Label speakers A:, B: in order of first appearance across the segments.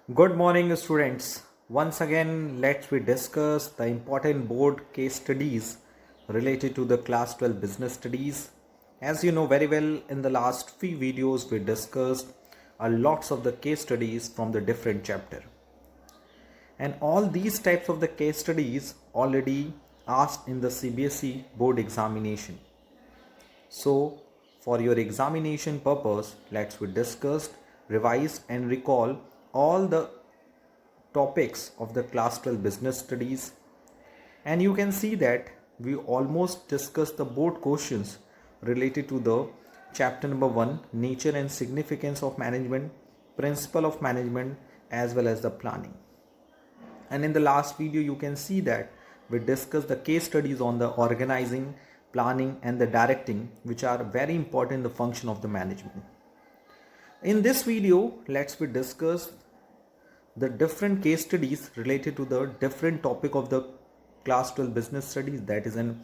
A: Good morning, students. Once again, let's we discuss the important board case studies related to the class 12 business studies. As you know very well, in the last few videos, we discussed a lots of the case studies from the different chapter. And all these types of the case studies already asked in the CBSE board examination. So, for your examination purpose, let's we discuss, revise and recall all the topics of the class 12 business studies, and you can see that we almost discussed the board questions related to the chapter number 1, nature and significance of management, principle of management, as well as the planning. And in the last video you can see that we discussed the case studies on the organizing, planning and the directing, which are very important in the function of the management. In this video, let's we discuss the different case studies related to the different topic of the class 12 business studies. That is an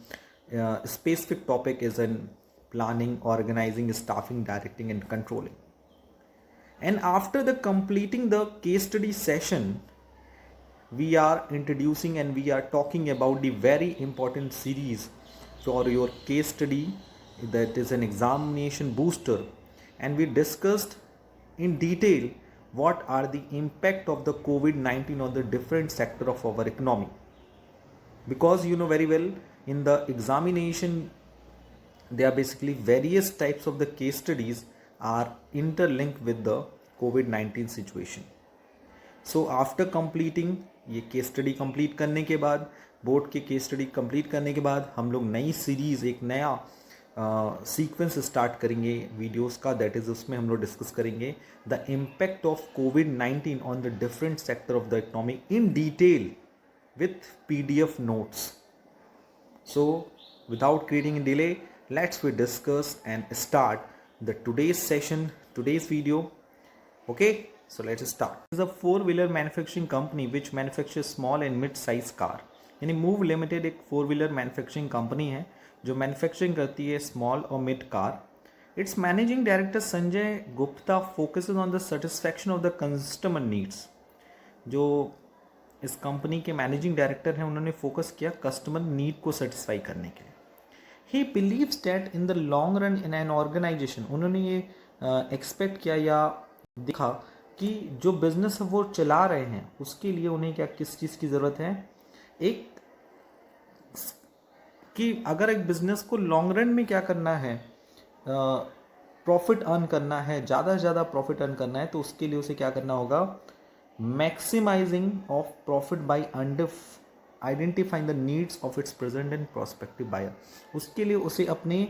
A: specific topic is in planning, organizing, staffing, directing and controlling. And after the completing the case study session, we are introducing and we are talking about the very important series for your case study, that is an examination booster, and we discussed in detail what are the impact of the COVID-19 on the different sector of our economy. Because you know very well, in the examination there are basically various types of the case studies are interlinked with the COVID-19 situation. So after completing ये case study complete करने के बाद, board के case study complete करने के बाद, हम लोग नई सीरीज, एक नया सीक्वेंस स्टार्ट करेंगे वीडियोस का. दैट इज उसमें हम लोग डिस्कस करेंगे the impact of covid on the different sector of the economy in detail with PDF notes. So without creating a delay, let's we discuss and start the today's session, today's video. Okay, so let's start. This is a four-wheeler manufacturing company which manufactures small and mid-size car. यानी move limited एक four wheeler manufacturing company है जो manufacturing करती है small और mid car. It's managing director Sanjay Gupta focuses on the satisfaction of the customer needs. जो इस company के मैनेजिंग डायरेक्टर हैं उन्होंने फोकस किया कस्टमर नीड को सेटिस्फाई करने के लिए. He believes that in the long run in an organisation, उन्होंने ये एक्सपेक्ट किया या दिखा कि जो बिजनेस वो चला रहे हैं उसके लिए उन्हें क्या किस चीज़ की ज़रूरत है, एक कि अगर एक बिजनेस को लॉन्ग रन में क्या करना है, प्रॉफिट अर्न करना है, ज़्यादा से ज़्यादा प्रॉफिट अर्न करना है, तो उसके लिए उसे क्या करना होगा, maximising of profit by identifying the needs of its present and prospective buyer. उसके लिए उसे अपने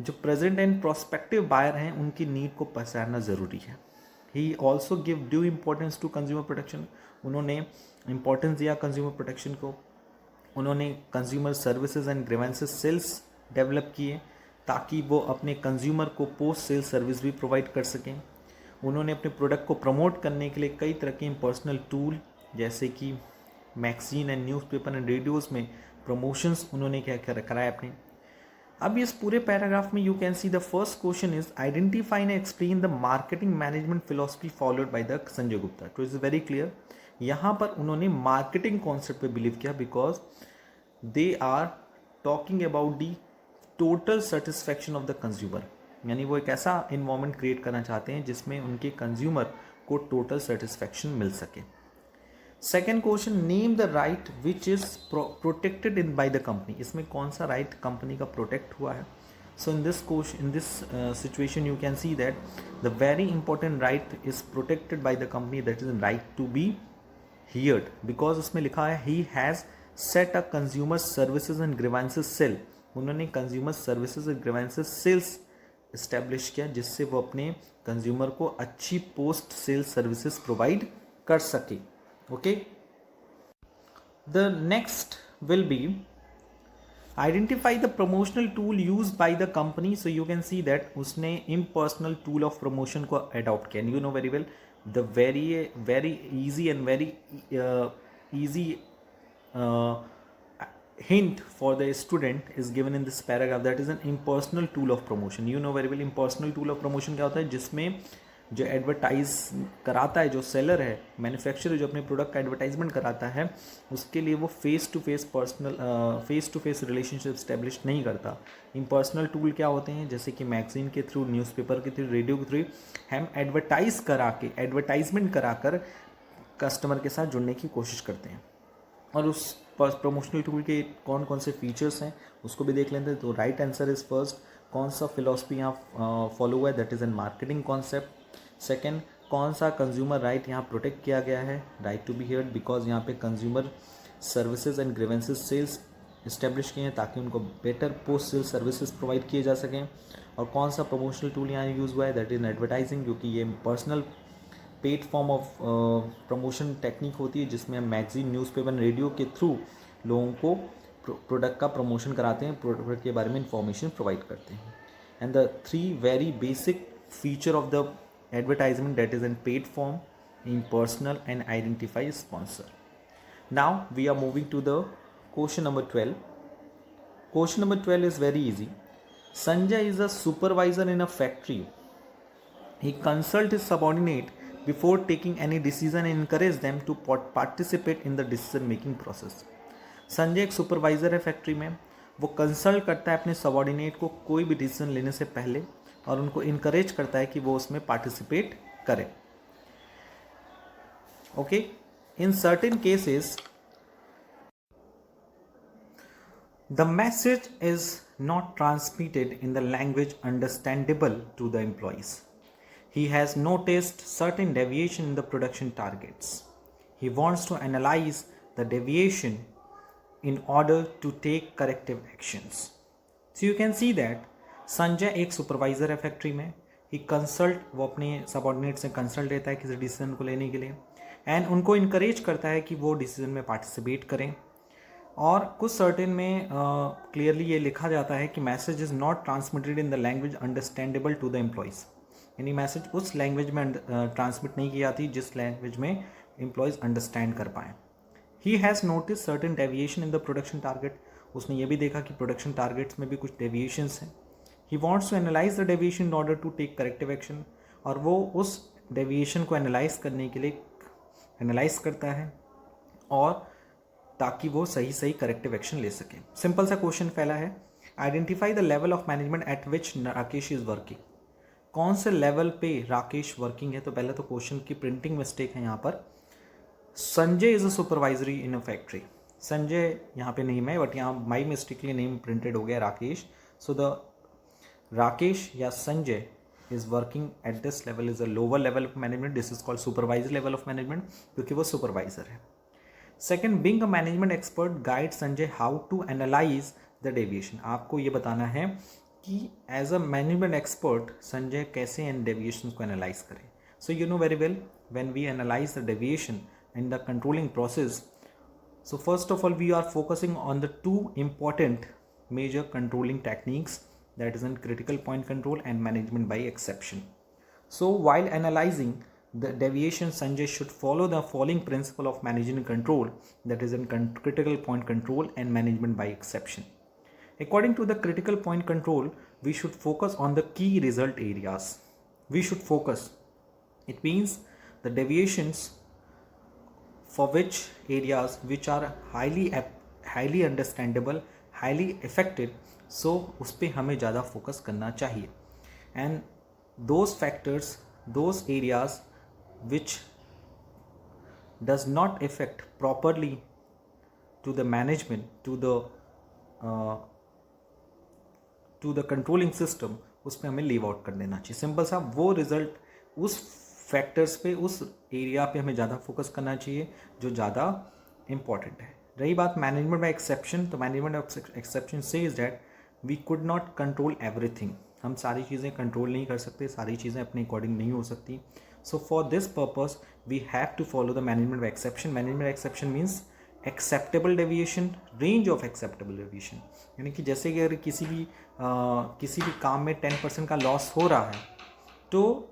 A: जो प्रेजेंट एंड प्रोस्पेक्टिव बायर हैं उनकी नीड को पहचानना ज़रूरी है. He also give due importance to consumer protection. उन्होंने इम्पोर्टेंस दिया कंज्यूमर प्रोटेक्शन को. उन्होंने consumer services and grievances cells develop किए ताकि वो अपने कंज्यूमर को पोस्ट सेल सर्विस भी प्रोवाइड कर सकें. उन्होंने अपने प्रोडक्ट को प्रमोट करने के लिए कई तरह के पर्सनल टूल जैसे कि magazine and newspaper and radios में प्रमोशंस उन्होंने क्या कराए अपने. अब इस पूरे पैराग्राफ में you can see the first question is identify and explain the marketing management philosophy followed by the Sanjay Gupta. तो इज वेरी क्लियर. यहाँ पर उन्होंने मार्केटिंग कॉन्सेप्ट पे बिलीव किया because they are talking about the total satisfaction of the consumer. यानी वो एक ऐसा इन्वायरमेंट क्रिएट करना चाहते हैं जिसमें उनके कंज्यूमर को टोटल सेटिस्फैक्शन मिल सके. Second question, name the right which is protected in by the company. इसमें कौन सा राइट कंपनी का प्रोटेक्ट हुआ है. So in this question, in this situation you can see that the very important right is protected by the company, that is right to be heard. Because उसमें लिखा है he has set a consumer services and grievances cell. उन्होंने consumer services and grievances sales establish किया जिससे वो अपने consumer को अच्छी पोस्ट सेल सर्विसेज प्रोवाइड कर सके. Okay, the next will be identify the promotional tool used by the company. So you can see that उसने impersonal tool of promotion को adopt किया. And you know very well the very easy and very easy hint for the student is given in this paragraph, that is an impersonal tool of promotion. You know very well impersonal tool of promotion क्या होता है, जिसमें जो advertise कराता है, जो seller है, manufacturer जो अपने प्रोडक्ट का एडवर्टाइजमेंट कराता है, उसके लिए वो face to face relationship establish नहीं करता। इम्पर्सनल टूल क्या होते हैं, जैसे कि मैगजीन के थ्रू, न्यूज़पेपर के थ्रू, रेडियो के थ्रू हम एडवर्टाइजमेंट कराकर कस्टमर के साथ जुड़ने की कोशिश करते हैं। और उस प्रमोशनल टूल के कौन कौन से फीचर्स हैं उसको भी देख लेते हैं। तो राइट आंसर इज फर्स्ट, कौन सा फिलॉसफी यहाँ फॉलो हुआ है, that is an marketing concept. Second, कौन सा कंज्यूमर राइट यहाँ प्रोटेक्ट किया गया है, right to be heard, because यहाँ पे consumer services and grievances cells establish किए हैं ताकि उनको better post sale services provide किए जा सकें। और कौन सा प्रमोशनल टूल यहाँ यूज़ हुआ है, दैट इज़ एडवर्टाइजिंग, क्योंकि ये personal paid form of promotion technique होती है जिसमें हम मैगजीन, न्यूज़पेपर, रेडियो के थ्रू लोगों को प्रोडक्ट का प्रमोशन कराते हैं, प्रोडक्ट के बारे में इंफॉर्मेशन प्रोवाइड करते हैं। And the three very basic feature of the advertisement, that is in paid form, impersonal and identify sponsor. Now we are moving to the question number 12. Question number 12 is very easy. Sanjay is a supervisor in a factory. He consults his subordinate before taking any decision and encourages them to participate in the decision making process. Sanjay एक supervisor है factory में, वो consult करता है अपने subordinate को कोई भी डिसीजन लेने से पहले और उनको इनकरेज करता है कि वो उसमें पार्टिसिपेट करें। Okay, in certain cases the message is not transmitted in the language understandable to the employees. He has noticed certain deviation in the production targets. He wants to analyze the deviation in order to take corrective actions. So you can see that Sanjay एक supervisor है factory में. ही consult, वो अपने subordinate से consult लेता है किसी decision को लेने के लिए एंड उनको इनकरेज करता है कि वो डिसीजन में पार्टिसिपेट करें. और कुछ सर्टेन में क्लियरली ये लिखा जाता है कि message is not transmitted in the language understandable to the employees. यानी मैसेज उस लैंग्वेज में ट्रांसमिट नहीं की जाती जिस लैंग्वेज में एम्प्लॉयज़ अंडरस्टैंड कर पाएँ. He has notice certain deviation in the production target. उसने ये भी देखा कि प्रोडक्शन टारगेट्स में भी कुछ डेविएशंस हैं. He wants to analyse the deviation in order to take corrective action. और वो उस डेविएशन को एनालाइज करने के लिए एनालाइज करता है और ताकि वो सही करेक्टिव एक्शन ले सके. सिंपल सा क्वेश्चन पहला है, identify the level of management eight which Rakesh is working. कौन से लेवल पे राकेश वर्किंग है. तो पहले तो क्वेश्चन की प्रिंटिंग मिस्टेक है यहाँ पर. Sanjay is a supervisory in a factory. Sanjay यहाँ पे नेम है बट यहाँ माई मिस्टेकली नेम प्रिंटेड हो गया राकेश. सो द राकेश या Sanjay is working at this level is a lower level of management. This is called supervisor level of management क्योंकि वो सुपरवाइजर है. Second, being a management expert guide Sanjay how to analyse the deviation. आपको ये बताना है कि as a management expert Sanjay कैसे इन डेविएशन को एनालाइज करें. So you know very well when we analyse the deviation in the controlling process. So first of all we are focusing on the two important major controlling techniques, that is in critical point control and management by exception. So while analyzing the deviation, Sanjay should follow the following principle of managing control, that is in critical point control and management by exception. According to the critical point control, we should focus on the key result areas. We should focus. It means the deviations for which areas which are highly understandable, highly affected. So उस पर हमें ज़्यादा focus करना चाहिए. And those factors, those areas which does not effect properly to the management, to the controlling system, उस पर हमें leave out कर देना चाहिए. सिंपल सा वो रिजल्ट, उस फैक्टर्स पे, उस एरिया पे हमें ज़्यादा फोकस करना चाहिए जो ज़्यादा इम्पॉर्टेंट है. रही बात मैनेजमेंट बाय एक्सेप्शन, तो मैनेजमेंट बाय एक्सेप्शन से is that we could not control everything. हम सारी चीज़ें कंट्रोल नहीं कर सकते, सारी चीज़ें अपने अकॉर्डिंग नहीं हो सकती. So for this purpose we have to follow the management by exception. Management exception means acceptable deviation, range of acceptable deviation. यानी कि जैसे कि अगर किसी भी काम में 10% का लॉस हो रहा है तो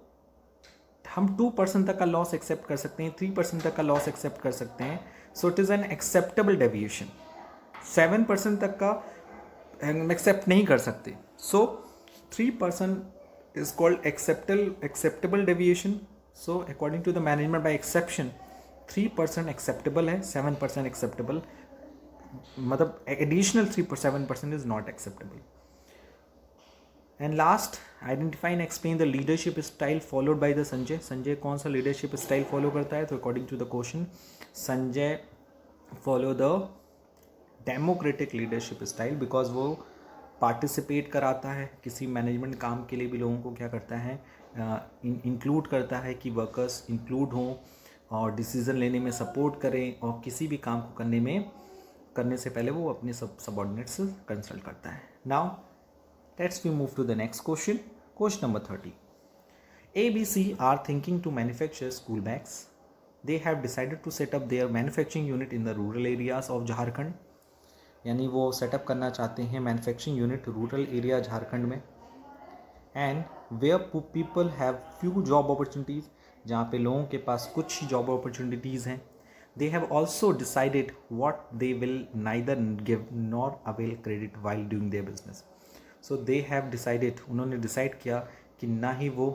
A: हम 2% तक का लॉस एक्सेप्ट कर सकते हैं, 3% तक का लॉस एक्सेप्ट कर सकते हैं. So it is an acceptable deviation. 7% तक का एक्सेप्ट नहीं कर सकते. सो 3% is called acceptable deviation. So according to the management by exception, 3% acceptable है, 7% acceptable, मतलब additional 7% is not acceptable. And last, identify and explain the leadership style followed by the Sanjay. Sanjay कौन सा leadership style follow करता है? तो according to the question, Sanjay follow the democratic leadership style because वो participate कराता है किसी मैनेजमेंट काम के लिए भी लोगों को क्या करता है, इंक्लूड करता है कि वर्कर्स इंक्लूड हों और डिसीज़न लेने में सपोर्ट करें, और किसी भी काम को करने से पहले वो अपने सबऑर्डिनेट्स से कंसल्ट करता है. Now let's we move to the next question. Question number 30. ABC are thinking to manufacture school bags. They have decided to set up their manufacturing unit in the rural areas of Jharkhand. यानी वो setup करना चाहते हैं manufacturing unit rural area Jharkhand में. And where people have few job opportunities, जहाँ पे लोगों के पास कुछ ही जॉब अपॉर्चुनिटीज़ हैं. दे have also decided what they will neither give nor avail credit while doing their business. So they have decided, उन्होंने decide किया कि ना ही वो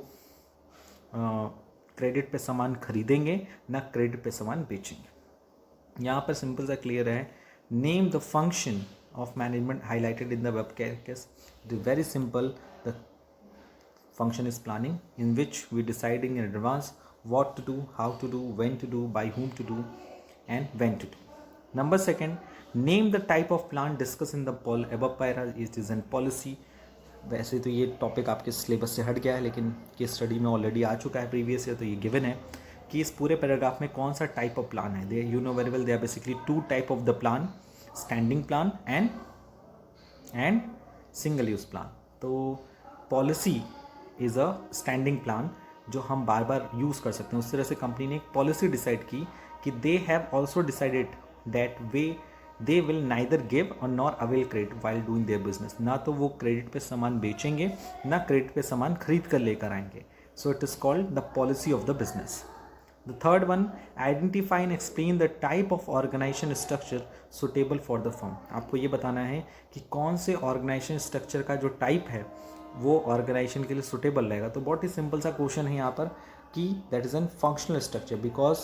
A: क्रेडिट पे सामान खरीदेंगे ना क्रेडिट पे सामान बेचेंगे. यहाँ पर सिंपल सा क्लियर है. Name the function of management highlighted in the webcast. It is very simple. The function is planning, in which we deciding in advance what to do, how to do, when to do, by whom to do, and when to do. Number second, name the type of plan discussed in the above para. It is an policy. वैसे तो ये topic आपके syllabus से हट गया है, लेकिन case study में ऑलरेडी आ चुका है प्रीवियस ईयर, तो ये गिवन है कि इस पूरे पैराग्राफ में कौन सा टाइप ऑफ प्लान है. They you know very well, they are basically two type of the plan, standing plan and single use plan. तो policy is a standing plan जो हम बार बार यूज़ कर सकते हैं. उस तरह से कंपनी ने एक पॉलिसी डिसाइड की कि they have also decided that they will neither give or nor avail credit while doing their business. ना तो वो क्रेडिट पे सामान बेचेंगे ना क्रेडिट पे सामान खरीद कर लेकर आएंगे. So it is called the policy of the business. The third one, identify and explain the type of organization structure suitable for the firm. आपको ये बताना है कि कौन से ऑर्गेनाइजेशन स्ट्रक्चर का जो टाइप है वो ऑर्गेनाइजेशन के लिए सुटेबल रहेगा. तो बहुत ही सिंपल सा क्वेश्चन है यहाँ पर कि that is N functional structure, because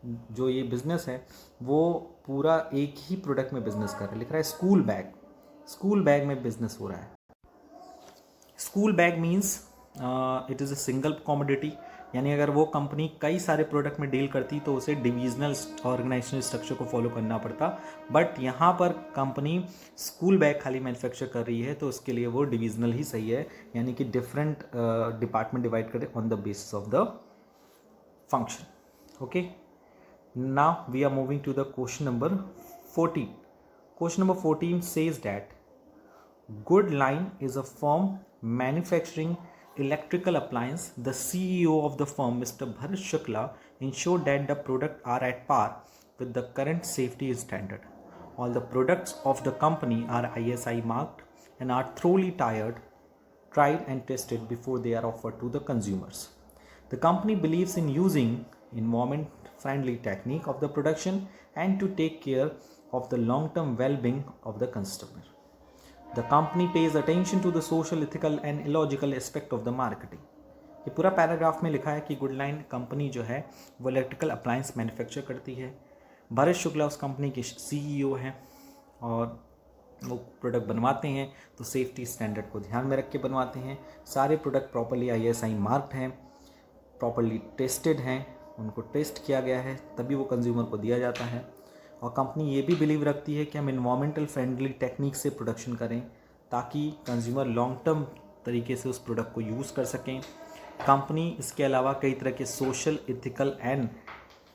A: जो ये बिजनेस है वो पूरा एक ही प्रोडक्ट में बिजनेस कर रहा है. लिख रहा है स्कूल बैग में बिजनेस हो रहा है. School bag means it is a single commodity, यानी अगर वो कंपनी कई सारे प्रोडक्ट में डील करती तो उसे डिविजनल ऑर्गेनाइजेशनल स्ट्रक्चर को फॉलो करना पड़ता. बट यहाँ पर कंपनी स्कूल बैग खाली मैन्युफैक्चर कर रही है तो उसके लिए वो डिविजनल ही सही है, यानी कि डिफरेंट डिपार्टमेंट डिवाइड करें on the basis of the function. Okay, now we are moving to the question number 14. Question number 14 says that Goodline is a firm manufacturing electrical appliance. The CEO of the firm, Mr. Bharat Shukla, ensured that the products are at par with the current safety standard. All the products of the company are ISI marked and are thoroughly tried and tested before they are offered to the consumers. The company believes in using environment-friendly technique of the production and to take care of the long-term well-being of the customer. The company pays attention to the social, ethical and illogical aspect of the marketing. ये पूरा paragraph में लिखा है कि गुडलाइन company जो है वो electrical appliance manufacture करती है. भरत शुक्ला उस कंपनी के CEO हैं और वो प्रोडक्ट बनवाते हैं तो सेफ्टी स्टैंडर्ड को ध्यान में रख के बनवाते हैं. सारे प्रोडक्ट प्रॉपरली ISI मार्क्ड हैं, प्रॉपरली टेस्टेड हैं, उनको टेस्ट किया गया है तभी वो कंज्यूमर को दिया जाता है. और कंपनी ये भी बिलीव रखती है कि हम इन्वायरमेंटल फ्रेंडली टेक्निक से प्रोडक्शन करें ताकि कंज्यूमर लॉन्ग टर्म तरीके से उस प्रोडक्ट को यूज़ कर सकें. कंपनी इसके अलावा कई तरह के social, ethical and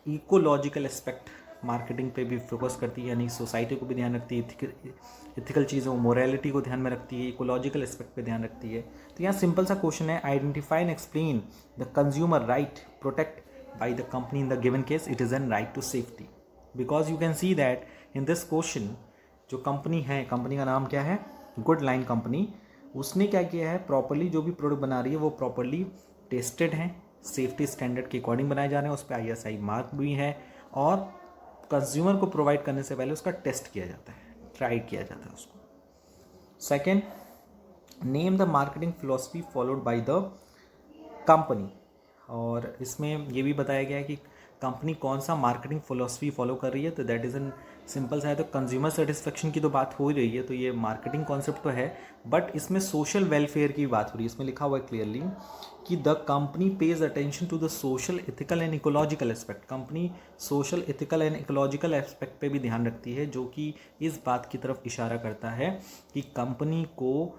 A: ecological aspect marketing पे भी फोकस करती है, यानी सोसाइटी को भी ध्यान रखती है, इथिकल चीज़ों मोरालिटी को ध्यान में रखती है, इकोलॉजिकल एस्पेक्ट पे ध्यान रखती है. तो यहाँ सिंपल सा क्वेश्चन है, identify and explain the consumer right protect by the company in the given case. It is an right to safety. Because you can see that in this question जो company है, company का नाम क्या है, गुडलाइन company, उसने क्या किया है, प्रॉपरली जो भी प्रोडक्ट बना रही है वो प्रॉपरली टेस्टेड हैं, सेफ्टी स्टैंडर्ड के अकॉर्डिंग बनाए जा रहे हैं, उस पर ISI मार्क भी है और कंज्यूमर को प्रोवाइड करने से पहले उसका टेस्ट किया जाता है, ट्राई किया जाता है उसको. Second, name the marketing philosophy followed by the company. और इसमें ये भी बताया गया है कि कंपनी कौन सा मार्केटिंग फिलोसफी फॉलो कर रही है। तो दैट इज़ एन सिंपल सा है, तो कंज्यूमर सेटिस्फेक्शन की तो बात हो ही रही है, तो ये मार्केटिंग कॉन्सेप्ट तो है, बट इसमें सोशल वेलफेयर की बात हो रही है। इसमें लिखा हुआ है क्लियरली कि the company pays attention to the social ethical and ecological aspect. Company social ethical and ecological aspect पे भी ध्यान रखती है, जो कि इस बात की तरफ इशारा करता है कि कंपनी को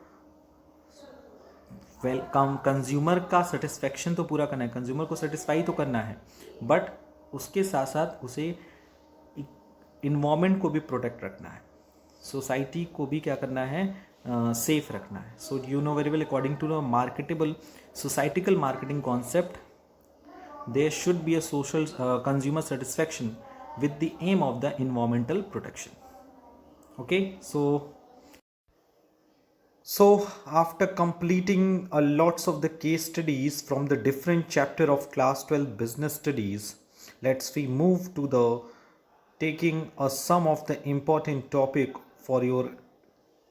A: कंज्यूमर का सेटिस्फेक्शन तो पूरा करना है, कंज्यूमर को सेटिस्फाई तो करना है, बट उसके साथ साथ उसे इन्वायरमेंट को भी प्रोटेक्ट रखना है, सोसाइटी को भी क्या करना है, सेफ रखना है। So you know very well, according to the marketable societal marketing concept, there should be a social consumer satisfaction with the aim of the environmental protection. Okay, so after completing a lots of the case studies from the different chapter of class 12 business studies, let's we move to the taking a some of the important topic for your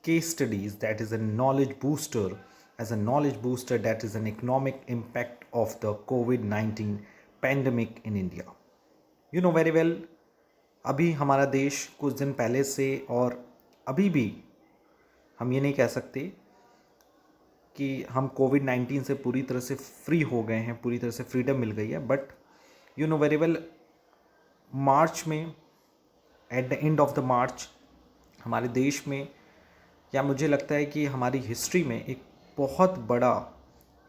A: case studies, that is a knowledge booster. As a knowledge booster, that is an economic impact of the COVID-19 pandemic in India. You know very well, अभी हमारा देश कुछ दिन पहले से और अभी भी हम ये नहीं कह सकते कि हम कोविड-19 से पूरी तरह से फ्री हो गए हैं, पूरी तरह से फ्रीडम मिल गई है, but you know very well, March में, at the end of the March, हमारे देश में, या मुझे लगता है कि हमारी हिस्ट्री में एक बहुत बड़ा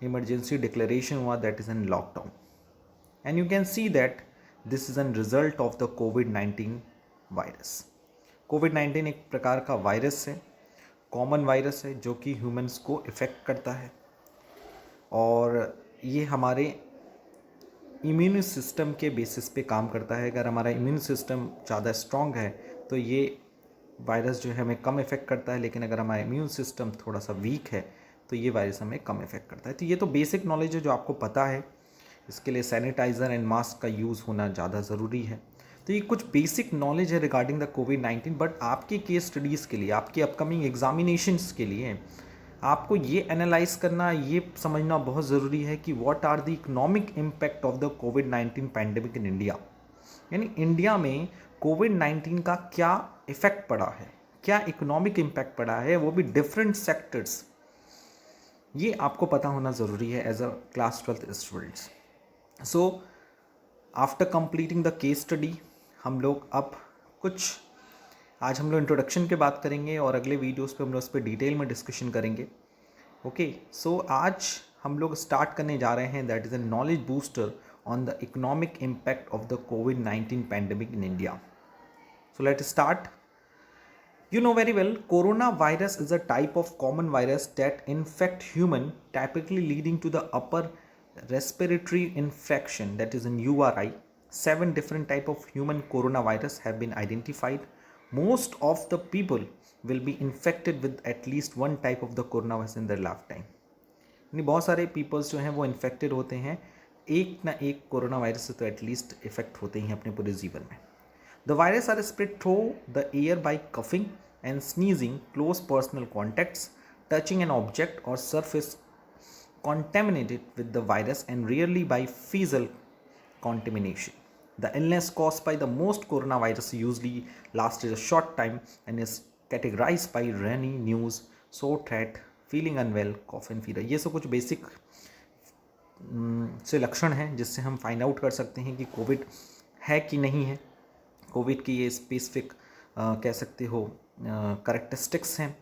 A: इमरजेंसी डिक्लेरेशन हुआ, that is an lockdown. And you can see that this is an result of the कोविड-19 वायरस। कोविड-19 एक प्रकार का वायरस है, कॉमन वायरस है, जो कि ह्यूमंस को इफ़ेक्ट करता है, और ये हमारे इम्यून सिस्टम के बेसिस पे काम करता है। अगर हमारा इम्यून सिस्टम ज़्यादा स्ट्रॉन्ग है तो ये वायरस जो है हमें कम इफ़ेक्ट करता है, लेकिन अगर हमारा इम्यून सिस्टम थोड़ा सा वीक है तो ये वायरस हमें कम इफ़ेक्ट करता है। तो ये तो बेसिक नॉलेज है जो आपको पता है। इसके लिए सैनिटाइज़र एंड मास्क का यूज़ होना ज़्यादा ज़रूरी है। तो ये कुछ बेसिक नॉलेज है रिगार्डिंग द कोविड-19, बट आपके केस स्टडीज़ के लिए, आपके अपकमिंग एग्जामिनेशंस के लिए आपको ये एनालाइज करना, ये समझना बहुत ज़रूरी है कि what are the economic impact of the कोविड-19 पैंडेमिक इन इंडिया। यानी इंडिया में कोविड-19 का क्या इफ़ेक्ट पड़ा है, क्या इकोनॉमिक इम्पैक्ट पड़ा है, वो भी डिफरेंट सेक्टर्स, ये आपको पता होना ज़रूरी है as a class 12th students. So after completing the case study, हम लोग अब कुछ, आज हम लोग इंट्रोडक्शन के बात करेंगे और अगले वीडियोस पे हम लोग इस पर डिटेल में डिस्कशन करेंगे। ओके, सो आज हम लोग स्टार्ट करने जा रहे हैं, that is a knowledge booster on the economic impact of the कोविड-19 pandemic in India. So let start. You know very well, coronavirus is a type of common virus that infect human, typically leading to the upper respiratory infection, that is in URI. 7 different type of human coronavirus have been identified. Most of the people will be infected with at least one type of the coronavirus in their lifetime. यानी बहुत सारे peoples जो हैं वो infected होते हैं, एक ना एक कोरोना वायरस से तो एटलीस्ट इफेक्ट होते ही हैं अपने पूरे जीवन में। The virus are spread through the air by coughing and sneezing, close personal contacts, touching an object or surface contaminated with the virus, and rarely by fecal contamination. The illness caused by the most coronavirus usually lasts a short time and is categorized by runny nose, sore throat, feeling unwell, cough and fever. ये सब कुछ basic से लक्षण हैं जिससे हम find out कर सकते हैं कि कोविड है कि नहीं है। कोविड की ये स्पेसिफिक कह सकते हो करेक्टरिस्टिक्स हैं,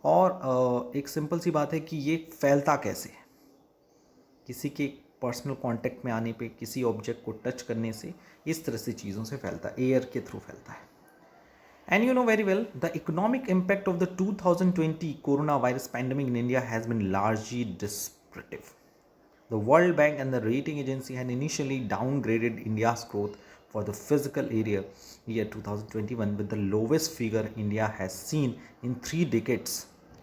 A: और एक सिंपल सी बात है कि ये फैलता कैसे है। किसी के पर्सनल कांटेक्ट में आने पे, किसी ऑब्जेक्ट को टच करने से, इस तरह से चीज़ों से फैलता है, एयर के थ्रू फैलता है। And you know very well, the economic impact of the 2020 corona virus pandemic in India has been largely descriptive. The World Bank and the rating agency had initially downgraded India's growth for the physical area year 2021 with the lowest figure India has seen in 3 decades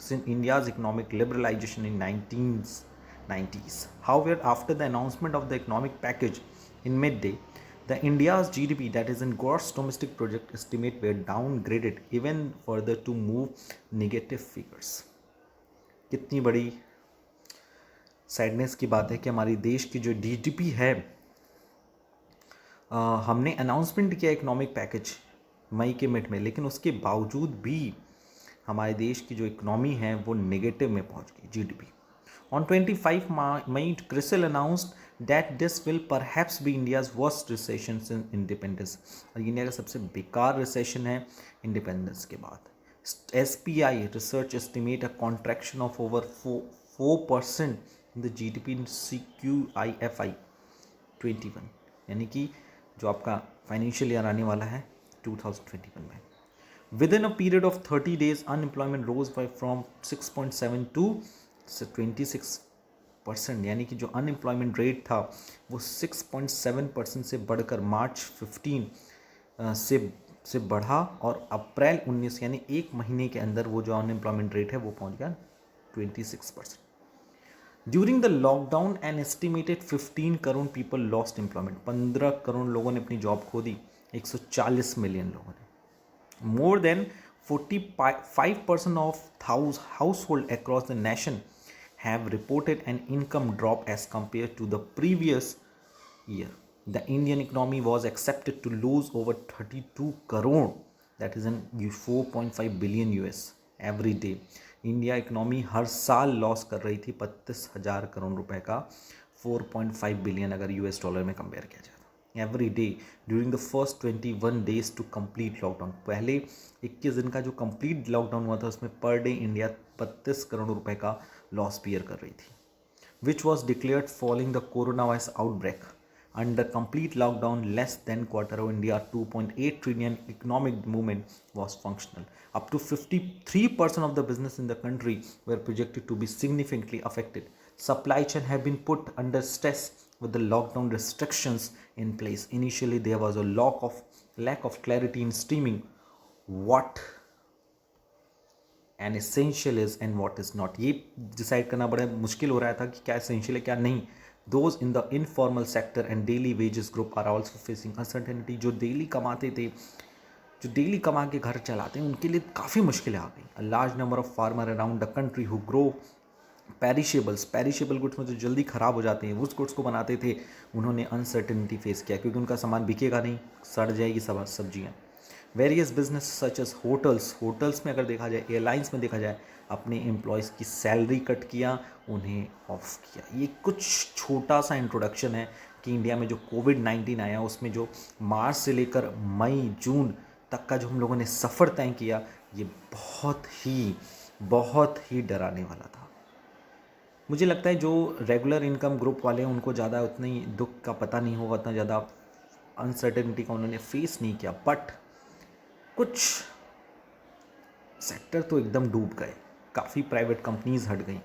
A: since India's economic liberalization in 1990s. However, after the announcement of the economic package in midday, the India's GDP, that is in gross domestic product estimate, were downgraded even further to move negative figures. कितनी बड़ी sadness की बात है कि हमारी देश की जो जीडीपी है, हमने अनाउंसमेंट किया इकोनॉमिक पैकेज मई के मिड में, लेकिन उसके बावजूद भी हमारे देश की जो इकोनॉमी है वो नेगेटिव में पहुंच गई GDP. On 25 May CRISIL announced that this will perhaps be India's worst recession since independence. और इंडिया का सबसे बेकार रिसेशन है इंडिपेंडेंस के बाद। SPI research estimate a contraction of over 4% in the GDP in CQIFI 21, यानी कि जो आपका फाइनेंशियल ईयर आने वाला है 2021 में। Within a period of 30 days unemployment rose by from 6.7 to 26%, यानी कि जो अनएम्प्लॉयमेंट रेट था वो 6.7% से बढ़कर मार्च 15 से बढ़ा, और अप्रैल 19 यानी एक महीने के अंदर वो जो अनएम्प्लॉयमेंट रेट है वो पहुंच गया 26%। During the lockdown an estimated 15 crore people lost employment. 15 crore लोगों ने अपनी जॉब खो दी, 140 मिलियन लोगों ने। More than 45% of household across the nation have reported an income drop as compared to the previous year. The Indian economy was accepted to lose over 32 crore, that is in 4.5 billion US every day. India economy हर साल loss कर रही थी 32,000 करोड़ रुपए का, 4.5 billion अगर US dollar में compare किया जाए तो every day during the first 21 days to complete lockdown. पहले 21 दिन का जो कंप्लीट लॉकडाउन हुआ था उसमें पर डे इंडिया 32 करोड़ रुपए का लॉस बियर कर रही थी, which was declared following the corona virus outbreak. Under complete lockdown, less than quarter of India 2.8 trillion economic movement was functional. Up to 53% of the business in the country were projected to be significantly affected. Supply chain have been put under stress with the lockdown restrictions in place. Initially, there was a lack of clarity in streaming what and essential is and what is not. ये decide करना बड़ा मुश्किल हो रहा था कि क्या essential है क्या नहीं। Those in the informal sector and daily wages group are also facing uncertainty. जो डेली कमाते थे, जो डेली कमा के घर चलाते हैं, उनके लिए काफ़ी मुश्किलें आ गई। A large number of farmer around the country who grow perishable goods में जो जल्दी ख़राब हो जाते हैं उस गुड्स को बनाते थे, उन्होंने अनसर्टेनिटी फेस किया क्योंकि उनका सामान बिकेगा नहीं, सड़ जाएगी सब सब्जियाँ। Various business such as hotels में अगर देखा जाए, एयरलाइंस में देखा जाए, अपने एम्प्लॉयज़ की सैलरी कट किया, उन्हें ऑफ किया। ये कुछ छोटा सा इंट्रोडक्शन है कि इंडिया में जो कोविड-19 आया उसमें जो मार्च से लेकर मई जून तक का जो हम लोगों ने सफ़र तय किया, ये बहुत ही डराने वाला था। मुझे लगता है जो रेगुलर इनकम ग्रुप वाले हैं उनको ज़्यादा उतना ही दुख का पता नहीं होगा, उतना ज़्यादा अनसर्टेनिटी का उन्होंने फेस नहीं किया, बट कुछ सेक्टर तो एकदम डूब गए, काफ़ी प्राइवेट कंपनीज हट गई।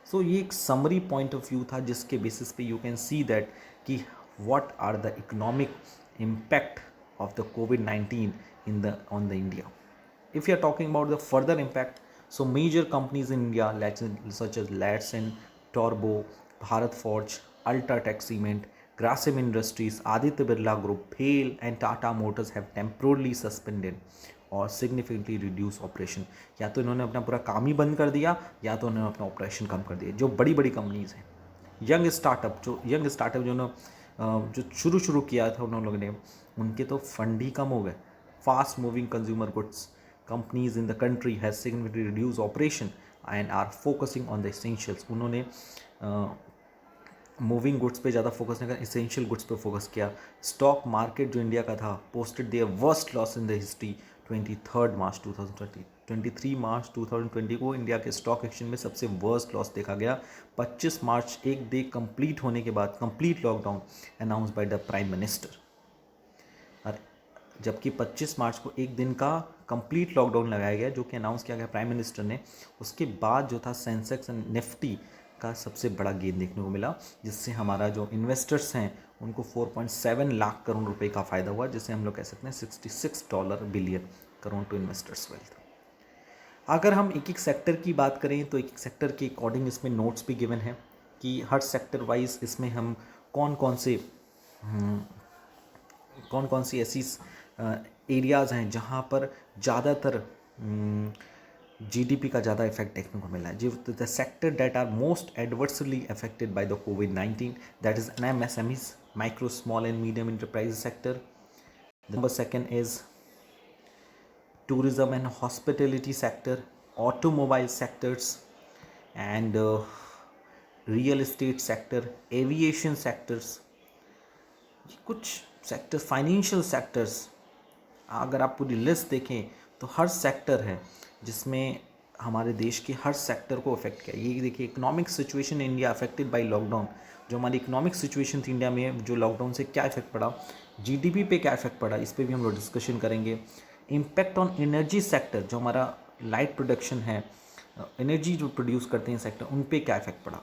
A: सो ये एक समरी पॉइंट ऑफ व्यू था जिसके बेसिस पे यू कैन सी दैट कि what are the economic impact of the कोविड-19 on the India. If you are talking about the further impact, so major companies in India such as Latson, Turbo, Bharat Forge, Ultratech Cement, Grasim Industries, Aditya Birla Group, BHEL and Tata Motors have temporarily suspended और significantly reduce operation. या तो इन्होंने अपना पूरा काम ही बंद कर दिया या तो उन्होंने अपना ऑपरेशन कम कर दिया। जो बड़ी बड़ी कंपनीज़ हैं, यंग स्टार्टअप जो शुरू किया था उन लोगों ने, उनके तो फंड ही कम हो गए। Fast moving consumer goods companies in the country has significantly reduce operation and are focusing on the essentials. उन्होंने मूविंग गुड्स पे ज़्यादा फोकस नहीं किया, एसेंशियल गुड्स पे फोकस किया। स्टॉक मार्केट जो इंडिया का था posted their worst loss in the history 23 मार्च 2020। 23 मार्च 2020 को इंडिया के स्टॉक एक्सचेंज में सबसे वर्स्ट लॉस देखा गया। 25 मार्च एक डे कंप्लीट होने के बाद complete lockdown announce by the prime minister. और जबकि 25 मार्च को एक दिन का कंप्लीट लॉकडाउन लगाया गया जो कि अनाउंस किया गया प्राइम मिनिस्टर ने, उसके बाद जो था सेंसेक्स एंड निफ्टी का सबसे बड़ा गेन देखने को मिला, जिससे हमारा जो इन्वेस्टर्स हैं उनको 4.7 लाख करोड़ रुपए का फ़ायदा हुआ, जिसे हम लोग कह सकते हैं $66 billion crore to investors wealth. अगर हम एक एक सेक्टर की बात करें तो एक एक सेक्टर के अकॉर्डिंग इसमें नोट्स भी गिवन है कि हर सेक्टर वाइज इसमें हम कौन कौन सी ऐसी एरियाज़ हैं जहाँ पर ज़्यादातर जीडीपी का ज़्यादा इफेक्ट देखने को मिला है। जो the sector that are most adversely affected by the कोविड-19, that is MSMEs, micro small and medium enterprise sector. Number second is tourism and hospitality sector, automobile sectors, and real estate sector, aviation sectors। ये कुछ sector, financial sectors, अगर आप पूरी list देखें तो हर sector है जिसमें हमारे देश के हर सेक्टर को अफेक्ट किया। ये देखिए, economic situation India affected by lockdown. जो हमारी इकोनॉमिक सिचुएशन थी इंडिया में, जो लॉकडाउन से क्या इफेक्ट पड़ा, जीडीपी पे क्या इफेक्ट पड़ा, इस पर भी हम लोग डिस्कशन करेंगे। इम्पैक्ट ऑन एनर्जी सेक्टर, जो हमारा लाइट प्रोडक्शन है, एनर्जी जो प्रोड्यूस करते हैं सेक्टर, उन पे क्या इफेक्ट पड़ा,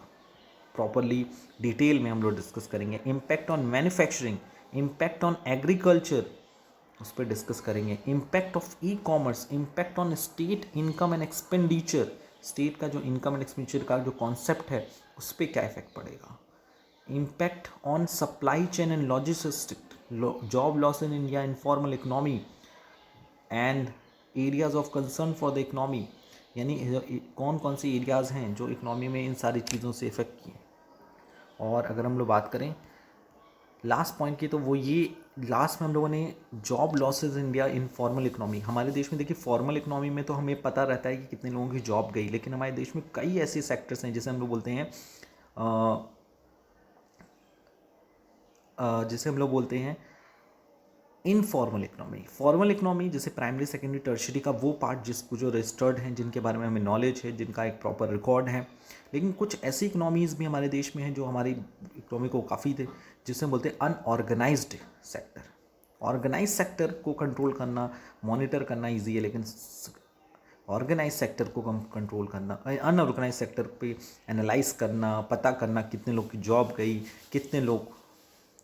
A: प्रॉपरली डिटेल में हम लोग डिस्कस करेंगे। Impact on manufacturing, impact on agriculture, उस पर डिस्कस करेंगे। Impact of e commerce, impact on state income and expenditure, state का जो इनकम एंड एक्सपेंडिचर का जो कॉन्सेप्ट है उस पर क्या इफेक्ट पड़ेगा। Impact on supply chain and logistic, job loss in India, informal economy and areas of concern for the economy, यानी कौन कौन से एरियाज़ हैं जो इकोनॉमी में इन सारी चीज़ों से इफ़ेक्ट किए। और अगर हम लोग बात करें लास्ट पॉइंट की, तो वो ये लास्ट में हम लोगों ने job losses India in formal economy. हमारे देश में देखिए, फॉर्मल इकोनॉमी में तो हमें पता रहता है कि कितने लोगों की जॉब गई, लेकिन हमारे देश में कई ऐसे सेक्टर्स हैं जिसे हम लोग बोलते हैं जिसे हम लोग बोलते हैं इनफॉर्मल इकोनॉमी। फॉर्मल इकोनॉमी जैसे प्राइमरी, सेकेंडरी, टर्शियरी का वो पार्ट जिसको जो रजिस्टर्ड हैं, जिनके बारे में हमें नॉलेज है, जिनका एक प्रॉपर रिकॉर्ड है। लेकिन कुछ ऐसी इकोनॉमीज़ भी हमारे देश में हैं जो हमारी इकोनॉमी को काफ़ी थे, जिसे हम बोलते हैं अनऑर्गेनाइज्ड सेक्टर। ऑर्गेनाइज सेक्टर को कंट्रोल करना, मॉनिटर करना ईजी है, लेकिन ऑर्गेनाइज सेक्टर को कंट्रोल करना, अनऑर्गेनाइज सेक्टर पे एनालाइज करना, पता करना कितने लोग की जॉब गई, कितने लोग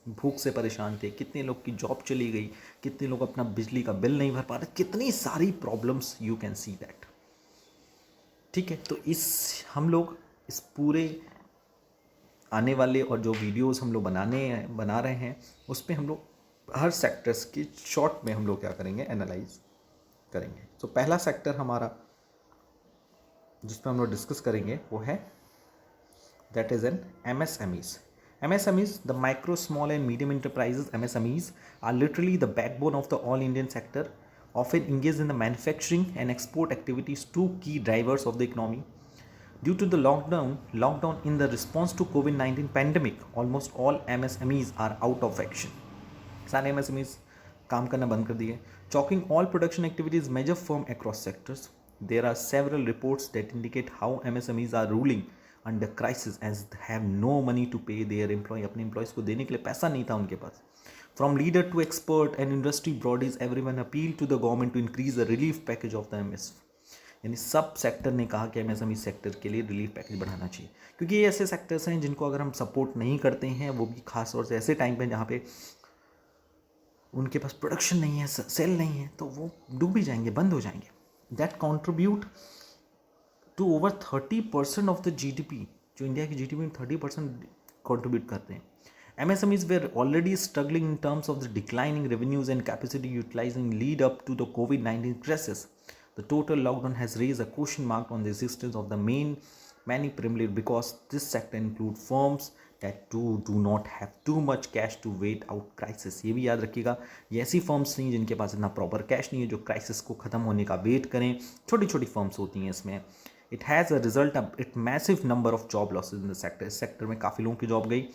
A: भूख से परेशान थे, कितने लोग की जॉब चली गई, कितने लोग अपना बिजली का बिल नहीं भर पा रहे, कितनी सारी problems, you can see that. ठीक है, तो हम लोग इस पूरे आने वाले और जो वीडियोस हम लोग बना रहे हैं उस पर हम लोग हर सेक्टर्स की शॉर्ट में हम लोग क्या करेंगे, एनालाइज करेंगे। तो पहला सेक्टर हमारा जिस पर हम लोग डिस्कस करेंगे वो है, that is an MSMEs. MSMEs, the micro, small and medium enterprises, MSMEs, are literally the backbone of the all Indian sector, often engaged in the manufacturing and export activities, two key drivers of the economy. Due to the lockdown in the response to COVID-19 pandemic, almost all MSMEs are out of action. सारे MSMEs काम करना बंद कर दिए, choking all production activities major firm across sectors. There are several reports that indicate how MSMEs are ruling under crisis as have no money to pay their employ. अपने employees को देने के लिए पैसा नहीं था उनके पास। From leader to expert and industry bodies, everyone appeal to the government to increase the relief package of the MS। यानी सब सेक्टर ने कहा कि MSME सेक्टर के लिए रिलीफ पैकेज बढ़ाना चाहिए, क्योंकि ये ऐसे सेक्टर्स हैं जिनको अगर हम सपोर्ट नहीं करते हैं, वो भी खास तौर से ऐसे टाइम पे जहाँ पे उनके पास प्रोडक्शन नहीं है, सेल नहीं है, तो वो डूब ही जाएंगे, बंद हो जाएंगे। That contribute to over 30% of the GDP, जो इंडिया की GDP में 30% कॉन्ट्रीब्यूट करते हैं। MSMEs were already struggling in terms of the declining revenues and capacity utilizing lead up to the COVID-19 crisis. The total lockdown has raised a question mark on the existence of the many privileged, because this sector include firms that do not have too much cash to wait out crisis. ये भी याद रखिएगा, ये ऐसी firms नहीं जिनके पास इतना proper cash नहीं है जो क्राइसिस को ख़त्म होने का वेट करें। छोटी छोटी फर्म्स होती हैं इसमें। It has a result of it massive number of job losses in the sector. इस सेक्टर में काफ़ी लोगों की जॉब गई।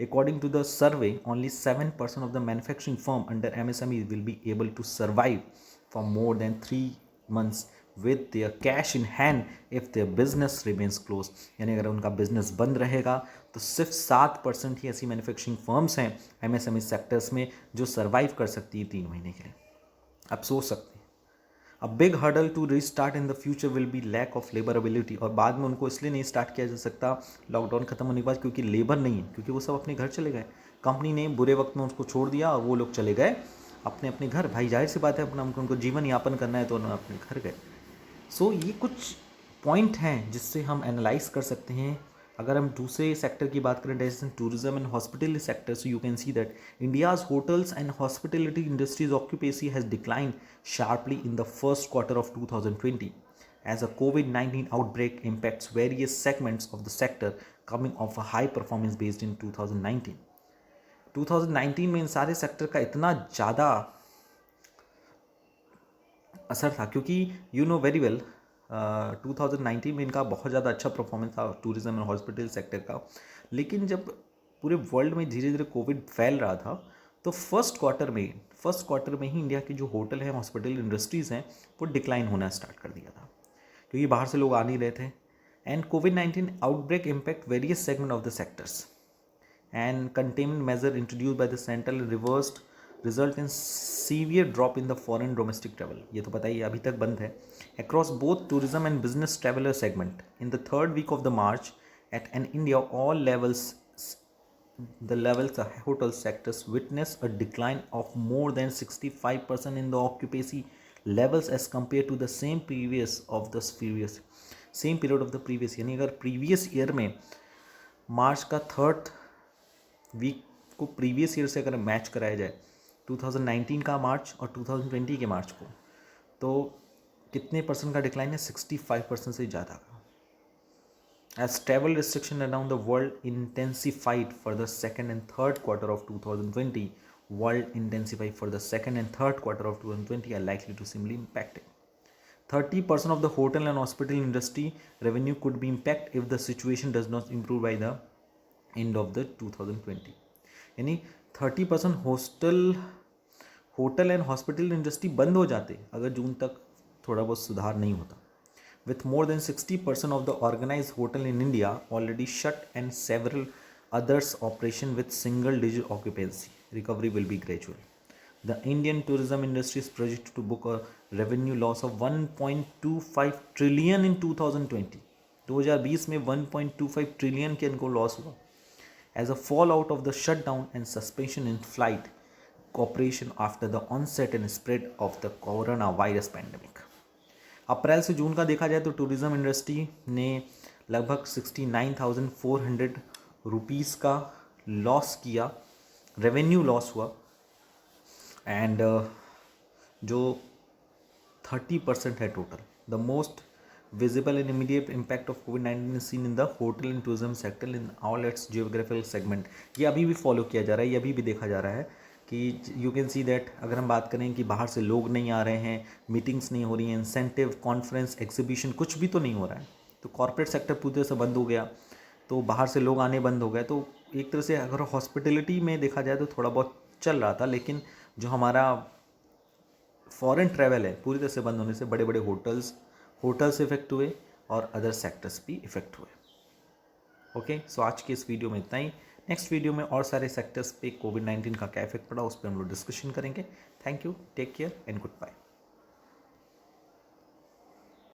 A: According to the survey, only 7% of the manufacturing firm under MSME will be able to survive for more than 3 months with their cash in hand if their business remains closed. यानी अगर उनका business बंद रहेगा तो सिर्फ 7% ही ऐसी manufacturing firms हैं MSME sectors में जो सर्वाइव कर सकती है 3 महीने के लिए। आप सोच सकते हैं, a big hurdle to restart in the future will be lack of labour ability. और बाद में उनको इसलिए नहीं स्टार्ट किया जा सकता लॉकडाउन खत्म होने के बाद, क्योंकि लेबर नहीं है, क्योंकि वो सब अपने घर चले गए। कंपनी ने बुरे वक्त में उसको छोड़ दिया और वो लोग चले गए अपने अपने घर। भाई जाहिर सी बात है, अपना उनको जीवन यापन करना है तो उन्होंने अपने घर गए। सो ये कुछ पॉइंट हैं जिससे हम एनालाइज कर सकते हैं। अगर हम दूसरे सेक्टर की बात करें, जैसे tourism and hospitality sector, so you can see that India's hotels and hospitality industries occupancy has decline sharply in the first quarter of 2020 as a COVID-19 outbreak impacts various segments of the sector coming off a high performance based in 2019. 2019 में इन सारे sector का इतना ज़्यादा असर था क्योंकि you know very well 2019 में इनका बहुत ज़्यादा अच्छा परफॉर्मेंस था टूरिज्म एंड हॉस्पिटल सेक्टर का, लेकिन जब पूरे वर्ल्ड में धीरे धीरे कोविड फैल रहा था तो फर्स्ट क्वार्टर में ही इंडिया की जो होटल हैं, हॉस्पिटल इंडस्ट्रीज़ हैं, वो डिक्लाइन होना स्टार्ट कर दिया था क्योंकि बाहर से लोग आ नहीं रहे थे. And covid outbreak impact various segment of the sectors and containment measure introduced by the central reversed result in severe drop in the foreign domestic travel. ये तो पता ही अभी तक बंद है. Across both tourism and business traveler segment in the third week of the March at an India all levels the levels of hotel sectors witnessed a decline of more than 65% in the occupancy levels as compared to the same period of the previous. यानी अगर previous year में मार्च का third week को previous year से अगर match कराया जाए 2019 का मार्च और 2020 के मार्च को, तो कितने परसेंट का डिक्लाइन है? 65% से ज़्यादा का. As travel restriction around the world intensified for the second and third quarter of 2020, world intensified for the second and third quarter of 2020 are likely to similarly impacted. 30% of the hotel and hospital industry revenue could be impacted if the situation does not improve by the end of the 2020. यानी 30% hotel and hospital industry बंद हो जाते अगर जून तक थोड़ा बहुत सुधार नहीं होता. With more than 60% of the organized hotel in India already shut and several others operation with single digit occupancy, recovery will be gradual. The Indian tourism industry is projected to book a revenue loss of 1.25 trillion in 2020. 2020 में 1.25 trillion के इनको loss हुआ as a fallout of the shutdown and suspension in flight operation after the onset and spread of the coronavirus pandemic. अप्रैल से जून का देखा जाए तो tourism industry ने लगभग 69,400 रुपीज़ का लॉस किया, रेवेन्यू लॉस हुआ. एंड जो 30% है total. The most visible and immediate impact of COVID-19 is seen in the hotel and tourism sector in all its geographical segment. ये अभी भी फॉलो किया जा रहा है, ये अभी भी देखा जा रहा है कि यू कैन सी दैट अगर हम बात करें कि बाहर से लोग नहीं आ रहे हैं, मीटिंग्स नहीं हो रही हैं, इंसेंटिव, कॉन्फ्रेंस, एग्जीबिशन कुछ भी तो नहीं हो रहा है, तो कॉर्पोरेट सेक्टर पूरी तरह से बंद हो गया, तो बाहर से लोग आने बंद हो गए. तो एक तरह से अगर हॉस्पिटलिटी में देखा जाए तो थोड़ा बहुत चल रहा था, लेकिन जो हमारा फॉरेन ट्रैवल है पूरी तरह से बंद होने से बड़े बड़े होटल्स इफेक्ट हुए और अदर सेक्टर्स भी इफेक्ट हुए. ओके, सो आज के इस वीडियो में इतना ही. नेक्स्ट वीडियो में और सारे सेक्टर्स पे कोविड-19 का क्या इफेक्ट पड़ा उस पर हम लोग डिस्कशन करेंगे. Thank you, take care and good bye.